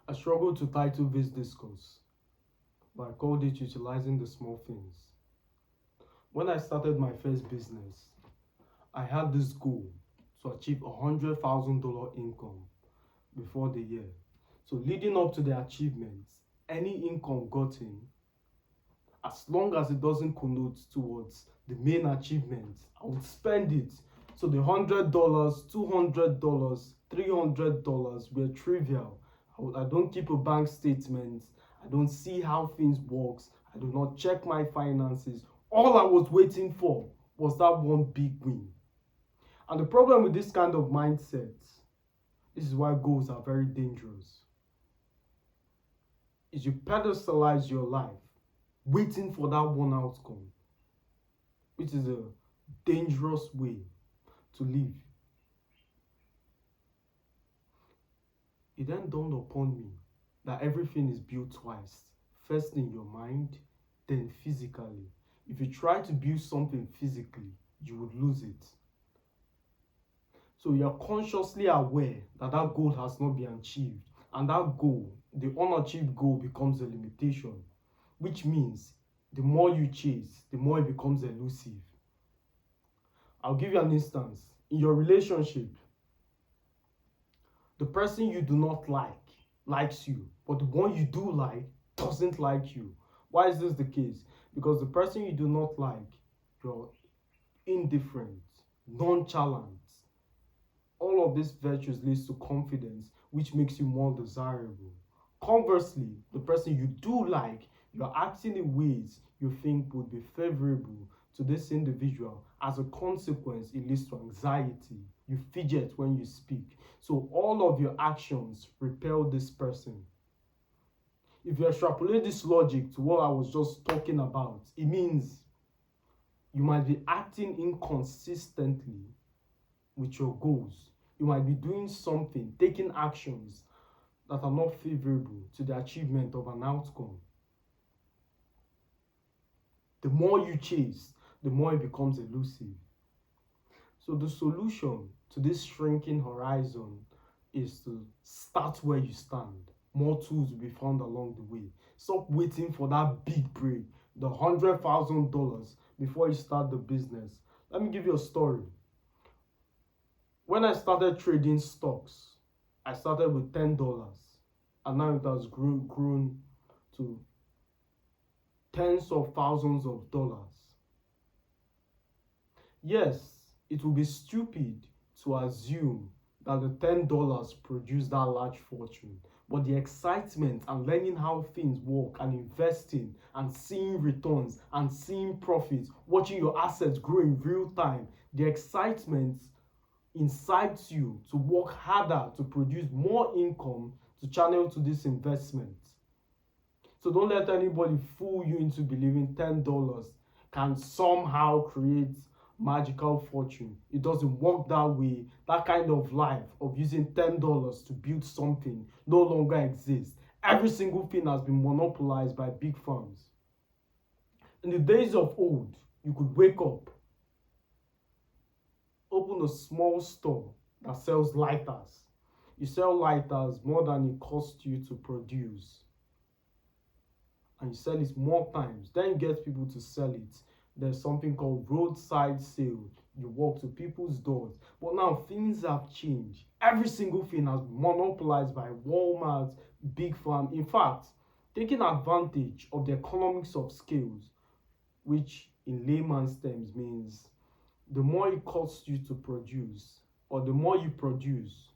I struggled to title this discourse, but I called it Utilizing the Small Things. When I started my first business, I had this goal to achieve $100,000 income before the year. So leading up to the achievements, any income gotten, as long as it doesn't connote towards the main achievement, I would spend it. So the $100, $200, $300 were trivial. I don't keep a bank statement. I don't see how things works. I do not check my finances. All I was waiting for was that one big win. And the problem with this kind of mindset, this is why goals are very dangerous, is you pedestalize your life waiting for that one outcome, which is a dangerous way to live. It then dawned upon me that everything is built twice. First in your mind, then physically. If you try to build something physically, you would lose it. So you're consciously aware that that goal has not been achieved. And that goal, the unachieved goal, becomes a limitation, which means the more you chase, the more it becomes elusive. I'll give you an instance. In your relationship, the person you do not like likes you, but the one you do like doesn't like you. Why is this the case? Because the person you do not like, you're indifferent, nonchalant. All of these virtues leads to confidence, which makes you more desirable. Conversely, the person you do like, you're acting in ways you think would be favorable to this individual. As a consequence, it leads to anxiety. You fidget when you speak. So all of your actions repel this person. If you extrapolate this logic to what I was just talking about, it means you might be acting inconsistently with your goals. You might be doing something, taking actions that are not favorable to the achievement of an outcome. The more you chase, the more it becomes elusive. So the solution to this shrinking horizon is to start where you stand. More tools will be found along the way. Stop waiting for that big break, the $100,000 before you start the business. Let me give you a story. When I started trading stocks, I started with $10, and now it has grown to tens of thousands of dollars. Yes, it would be stupid to assume that the $10 produced that large fortune, but the excitement and learning how things work and investing and seeing returns and seeing profits, watching your assets grow in real time, the excitement incites you to work harder to produce more income to channel to this investment. So don't let anybody fool you into believing $10 can somehow create magical fortune. It doesn't work that way. That kind of life of using $10 to build something no longer exists. Every single thing has been monopolized by big firms. In the days of old, you could wake up, open a small store that sells lighters. You sell lighters more than it costs you to produce. And you sell it more times. Then you get people to sell it. There's something called roadside sale. You walk to people's doors. But now things have changed. Every single thing has been monopolized by Walmart, big farm. In fact, taking advantage of the economics of scales, which in layman's terms means the more it costs you to produce, or the more you produce,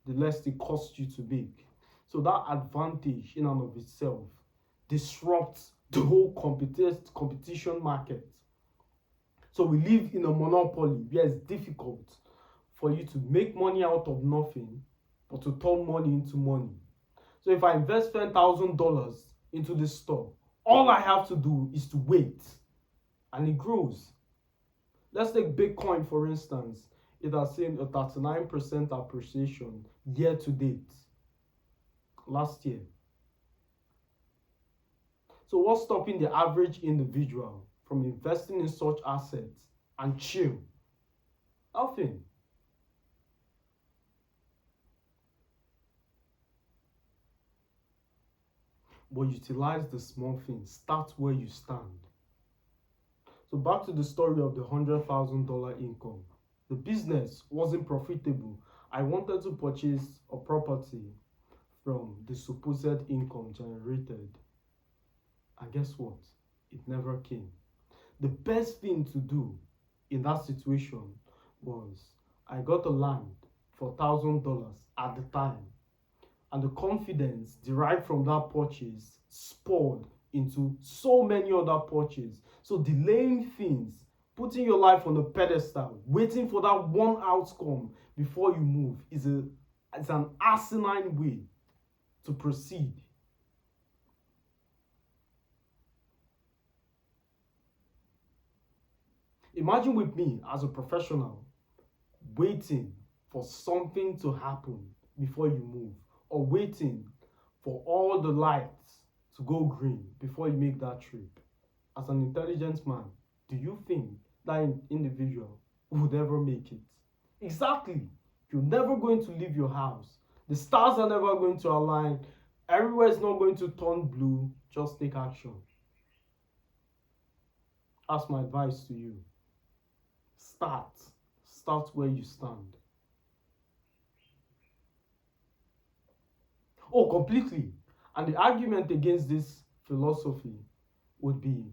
the less it costs you to make. So that advantage in and of itself disrupts the whole competition market. So we live in a monopoly where it's difficult for you to make money out of nothing, but to turn money into money. So if I invest $10,000 into this store, all I have to do is to wait, and it grows. Let's take Bitcoin for instance. It has seen a 39% appreciation year to date, last year. So what's stopping the average individual from investing in such assets and chill? Nothing. but utilize the small things. Start where you stand. So back to the story of the $100,000 income. The business wasn't profitable. I wanted to purchase a property from the supposed income generated. And guess what? It never came. The best thing to do in that situation was I got a land for $1,000 at the time. And the confidence derived from that purchase spurred into so many other purchases. So delaying things, putting your life on a pedestal, waiting for that one outcome before you move is an asinine way to proceed. Imagine with me as a professional waiting for something to happen before you move, or waiting for all the lights to go green before you make that trip. As an intelligent man, do you think that individual would ever make it? Exactly. You're never going to leave your house. The stars are never going to align. Everywhere is not going to turn blue. Just take action. That's my advice to you. Start. Start where you stand. Oh, completely. And the argument against this philosophy would be,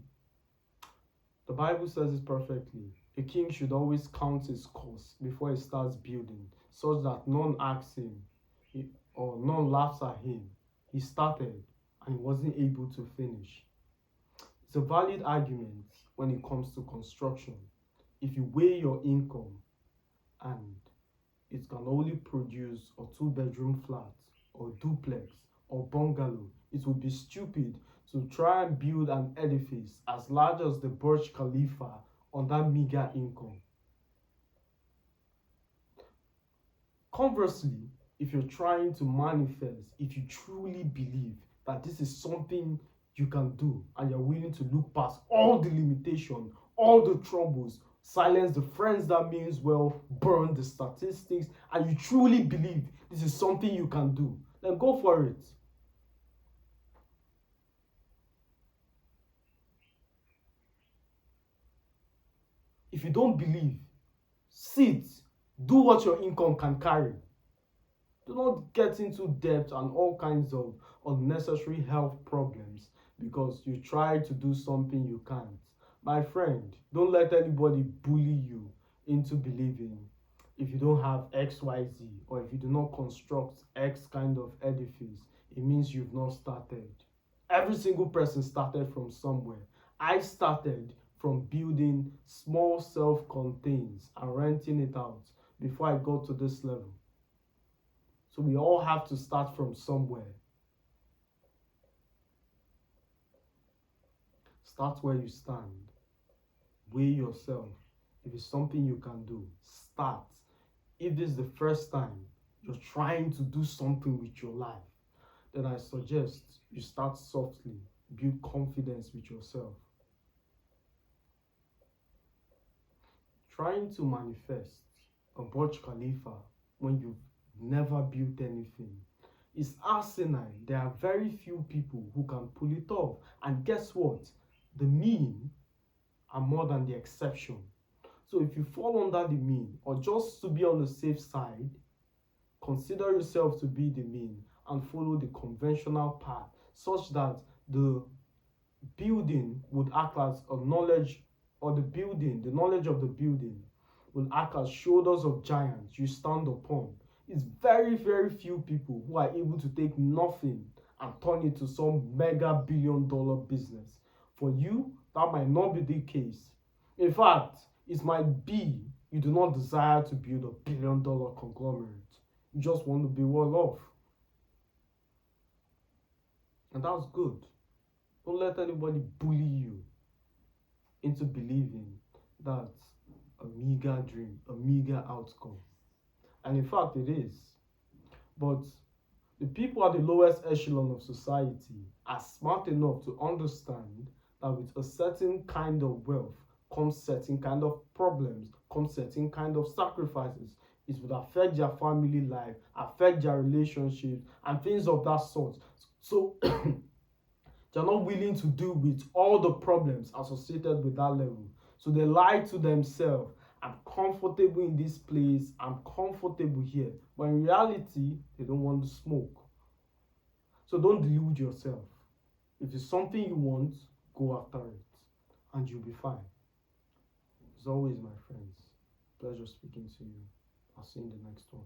the Bible says it perfectly. A king should always count his cost before he starts building, such that none asks him or none laughs at him. He started and he wasn't able to finish. It's a valid argument when it comes to construction. If you weigh your income and it can only produce a 2-bedroom flat or duplex or bungalow, it would be stupid to try and build an edifice as large as the Burj Khalifa on that meager income. Conversely, if you're trying to manifest, if you truly believe that this is something you can do and you're willing to look past all the limitation, all the troubles, silence the friends that means well, burn the statistics, and you truly believe this is something you can do, then go for it. If you don't believe, sit, do what your income can carry. Do not get into debt and all kinds of unnecessary health problems because you try to do something you can't. My friend, don't let anybody bully you into believing if you don't have XYZ or if you do not construct X kind of edifice, it means you've not started. Every single person started from somewhere. I started from building small self-contains and renting it out before I got to this level. So we all have to start from somewhere. Start where you stand. Weigh yourself. If it's something you can do, start. If this is the first time you're trying to do something with your life, then I suggest you start softly. Build confidence with yourself. Trying to manifest a Burj Khalifa when you've never built anything is asinine. There are very few people who can pull it off. And guess what? The mean are more than the exception. So if you fall under the mean, or just to be on the safe side, consider yourself to be the mean and follow the conventional path such that the building would act as a knowledge, or the knowledge of the building will act as shoulders of giants you stand upon. It's very, very few people who are able to take nothing and turn it to some mega $billion business. For you, that might not be the case. In fact, it might be you do not desire to build a $1 billion conglomerate. You just want to be well off. And that's good. Don't let anybody bully you into believing that a meager dream, a meager outcome. And in fact, it is. But the people at the lowest echelon of society are smart enough to understand that with a certain kind of wealth comes certain kind of problems, comes certain kind of sacrifices. It would affect their family life, affect their relationships, and things of that sort. So They're not willing to deal with all the problems associated with that level. So they lie to themselves. I'm comfortable in this place. I'm comfortable here. But in reality, they don't want to smoke. So don't delude yourself. If it's something you want, go after it. And you'll be fine. As always, my friends, pleasure speaking to you. I'll see you in the next one.